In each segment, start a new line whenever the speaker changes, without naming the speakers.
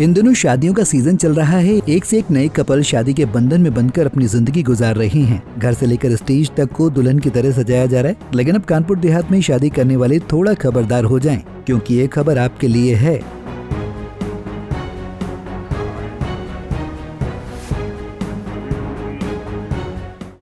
इन दिनों शादियों का सीजन चल रहा है। एक से एक नए कपल शादी के बंधन में बंधकर अपनी जिंदगी गुजार रहे हैं। घर से लेकर स्टेज तक को दुल्हन की तरह सजाया जा रहा है। लेकिन अब कानपुर देहात में शादी करने वाले थोड़ा खबरदार हो जाएं, क्योंकि ये खबर आपके लिए है।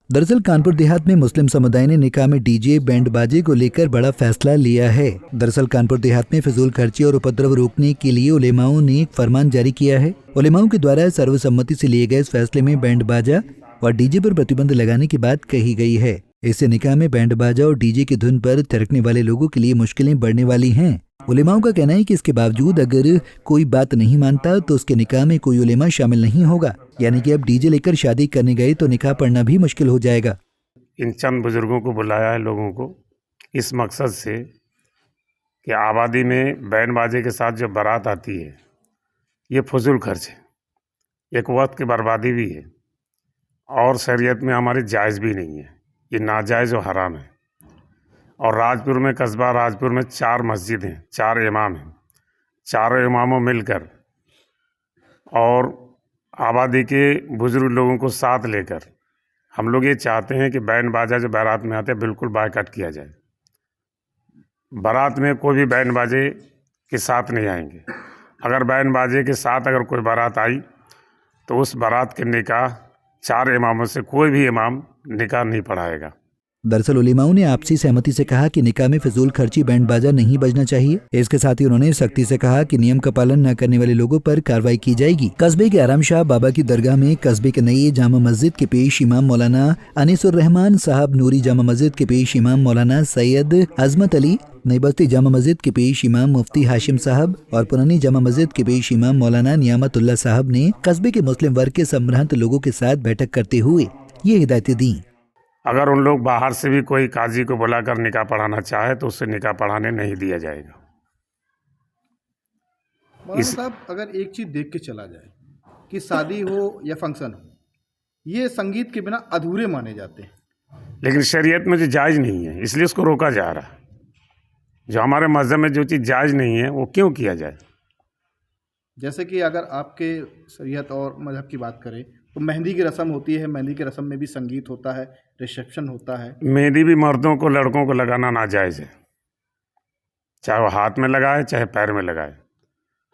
दरअसल कानपुर देहात में मुस्लिम समुदाय ने निकाह में डीजे बैंड बाजे को लेकर बड़ा फैसला लिया है। दरअसल कानपुर देहात में फिजूल खर्ची और उपद्रव रोकने के लिए उलेमाओं ने एक फरमान जारी किया है। उलेमाओं के द्वारा सर्वसम्मति से लिए गए इस फैसले में बैंड बाजा और डीजे पर प्रतिबंध लगाने की बात कही गई है। इससे निकाह में बैंड बाजा और डीजे की धुन पर थिरकने वाले लोगों के लिए मुश्किलें बढ़ने वाली हैं। उलेमाओं का कहना है कि इसके बावजूद अगर कोई बात नहीं मानता तो उसके निकाह में कोई उलेमा शामिल नहीं होगा। यानी कि अब डीजे लेकर शादी करने गए तो निकाह पढ़ना भी मुश्किल हो जाएगा।
इन चंद बुजुर्गों को बुलाया है लोगों को इस मकसद से कि आबादी में बैंड बाजे के साथ जो बारात आती है ये फजूल खर्च है, एक वक्त की बर्बादी भी है और शरीयत में हमारी जायज़ भी नहीं है। ये नाजायज़ और हराम है। और राजपुर में, कस्बा राजपुर में 4 मस्जिद हैं, 4 इमाम हैं। चारों इमामों मिलकर और आबादी के बुजुर्ग लोगों को साथ लेकर हम लोग ये चाहते हैं कि बैंड बाजा जो बारात में आते हैं बिल्कुल बायकॉट किया जाए। बारात में कोई भी बैंड बाजे के साथ नहीं आएंगे। अगर बैंड बाजे के साथ अगर कोई बारात आई तो उस बारात के निकाह 4 इमामों से कोई भी इमाम निकाह नहीं पढ़ाएगा।
दरअसल उलेमाओं ने आपसी सहमति से कहा कि निकाह में फिजूल खर्ची बैंड बाजा नहीं बजना चाहिए। इसके साथ ही उन्होंने सख्ती से कहा कि नियम का पालन न करने वाले लोगों पर कार्रवाई की जाएगी। कस्बे के आराम शाह बाबा की दरगाह में कस्बे के नई जामा मस्जिद के पेश इमाम मौलाना अनीसुर रहमान साहब, नूरी जामा मस्जिद के पेश इमाम मौलाना सैयद अजमत अली, नई बस्ती जामा मस्जिद के पेश इमाम मुफ्ती हाशिम साहब और पुरानी जामा मस्जिद के पेश इमाम मौलाना नियामतुल्लाह साहब ने कस्बे के मुस्लिम वर्ग के संभ्रांत लोगों के साथ बैठक करते हुए ये हिदायतें दी।
अगर उन लोग बाहर से भी कोई काजी को बुलाकर निकाह पढ़ाना चाहे तो उससे निकाह पढ़ाने नहीं दिया जाएगा।
मौलाना साहब, अगर एक चीज़ देख के चला जाए कि शादी हो या फंक्शन हो, ये संगीत के बिना अधूरे माने जाते हैं,
लेकिन शरीयत में जो जायज़ नहीं है इसलिए उसको रोका जा रहा है। जो हमारे मज़हब में जो चीज़ जायज़ नहीं है वो क्यों किया जाए।
जैसे कि अगर आपके शरीयत और मजहब की बात करें तो मेहंदी की रस्म होती है, मेहंदी की रस्म में भी संगीत होता है, रिसेप्शन होता है।
मेहंदी भी मर्दों को, लड़कों को लगाना नाजायज़ है, चाहे वो हाथ में लगाए चाहे पैर में लगाए।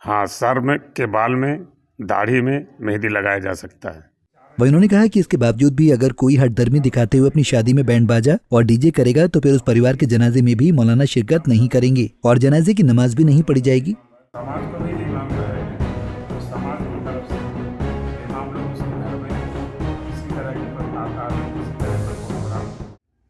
हाँ, सर में के बाल में, दाढ़ी में मेहंदी लगाया जा सकता है।
वहीं उन्होंने कहा कि इसके बावजूद भी अगर कोई हठधर्मी दिखाते हुए अपनी शादी में बैंड बाजा और डीजे करेगा तो फिर उस परिवार के जनाजे में भी मौलाना शिरकत नहीं करेंगे और जनाजे की नमाज भी नहीं पढ़ी जाएगी।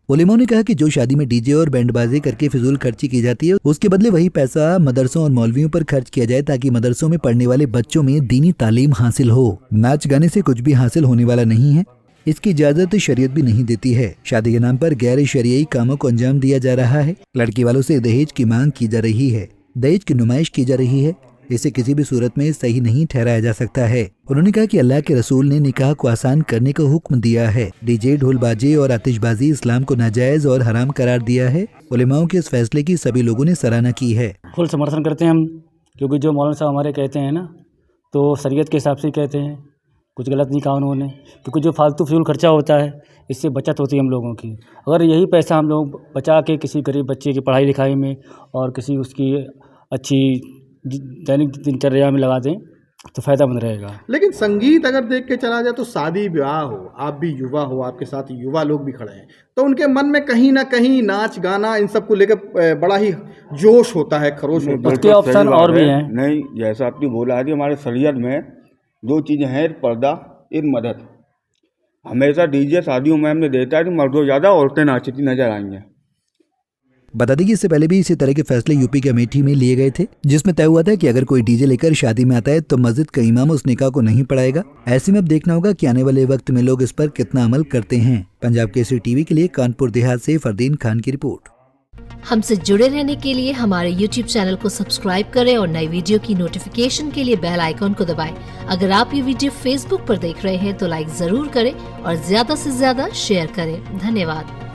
उलेमाओं ने कहा कि जो शादी में डीजे और बैंड बाजे करके फिजूल खर्ची की जाती है उसके बदले वही पैसा मदरसों और मौलवियों पर खर्च किया जाए ताकि मदरसों में पढ़ने वाले बच्चों में दीनी तालीम हासिल हो। नाच गाने से कुछ भी हासिल होने वाला नहीं है। इसकी इजाजत शरीयत भी नहीं देती है। शादी के नाम पर गैर शरई कामों को अंजाम दिया जा रहा है। लड़की वालों से दहेज की मांग की जा रही है, दहेज की नुमाइश की जा रही है। इसे किसी भी सूरत में सही नहीं ठहराया जा सकता है। उन्होंने कहा कि अल्लाह के रसूल ने निकाह को आसान करने का हुक्म दिया है। डीजे, ढोल बाजे और आतिशबाजी इस्लाम को नाजायज और हराम करार दिया है। उलेमाओं के इस फैसले की सभी लोगों ने सराहना की है।
फुल समर्थन करते हैं हम, क्योंकि जो मौलाना साहब हमारे कहते हैं ना तो शरीयत के हिसाब से कहते हैं, कुछ गलत नहीं कहा उन्होंने। क्योंकि जो फालतू फिजूल खर्चा होता है इससे बचत होती है हम लोगों की। अगर यही पैसा हम लोग बचा के किसी गरीब बच्चे की पढ़ाई लिखाई में और किसी उसकी अच्छी दैनिक दिनचर्या में लगा दें तो फ़ायदामंद रहेगा।
लेकिन संगीत अगर देख के चला जाए तो शादी ब्याह हो, आप भी युवा हो, आपके साथ युवा लोग भी खड़े हैं, तो उनके मन में कहीं ना कहीं नाच गाना इन सब को लेकर बड़ा ही जोश होता है, खरोश होता है।
उसके ऑप्शन और भी हैं।
नहीं, जैसा आपने बोला है कि हमारे शरीयत में 2 चीज़ें हैं, पर्दा, एक मदद। हमेशा डीजे शादियों में हमने देखा है कि मर्दों ज़्यादा औरतें नाचती नजर आई हैं।
बता दें कि इससे पहले भी इसी तरह के फैसले यूपी के अमेठी में लिए गए थे, जिसमें तय हुआ था कि अगर कोई डीजे लेकर शादी में आता है तो मस्जिद का इमाम उस निकाह को नहीं पढ़ाएगा। ऐसे में अब देखना होगा कि आने वाले वक्त में लोग इस पर कितना अमल करते हैं। पंजाब केसरी टीवी के लिए कानपुर देहात से फरदीन खान की रिपोर्ट।
हमसे जुड़े रहने के लिए हमारे YouTube चैनल को सब्सक्राइब करें और नई वीडियो की नोटिफिकेशन के लिए बेल आइकॉन को दबाएं। अगर आप ये वीडियो Facebook पर देख रहे हैं तो लाइक जरूर करें और ज्यादा से ज्यादा शेयर करें। धन्यवाद।